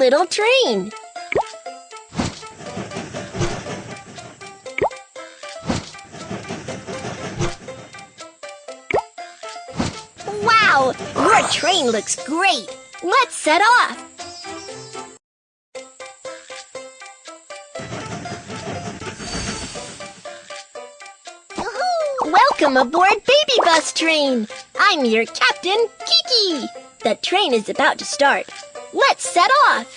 little train. Wow! Your train looks great! Let's set off! Welcome aboard Baby Bus Train! I'm your captain, Kiki! The train is about to start. Let's set off!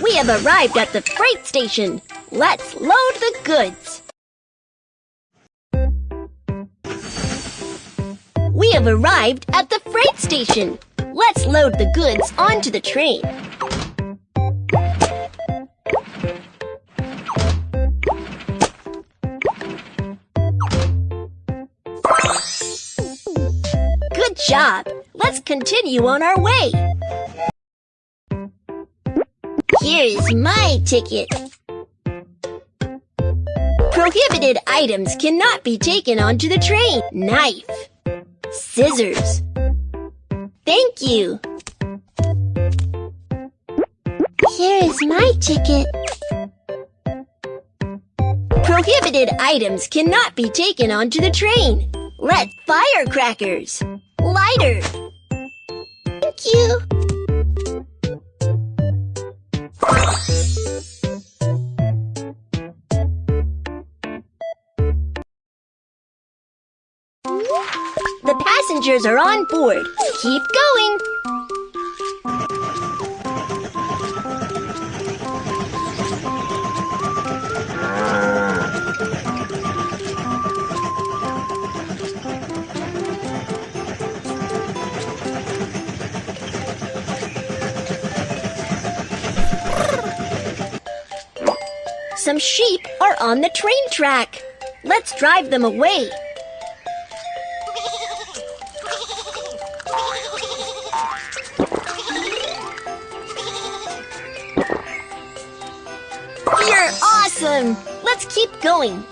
We have arrived at the freight station. Let's load the goods. We have arrived at the freight station. Let's load the goods onto the train. Good job. Let's continue on our way. Here is my ticket. Prohibited items cannot be taken onto the train. Knife. Scissors. Thank you. Here is my ticket. Prohibited items cannot be taken onto the train. Let's firecrackers. Lighter. Thank you. The passengers are on board. Keep going. Some sheep are on the train track. Let's drive them away. You're awesome! Let's keep going.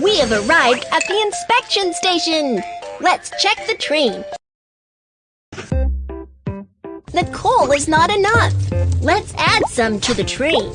We have arrived at the inspection station. Let's check the train. The coal is not enough. Let's add some to the train.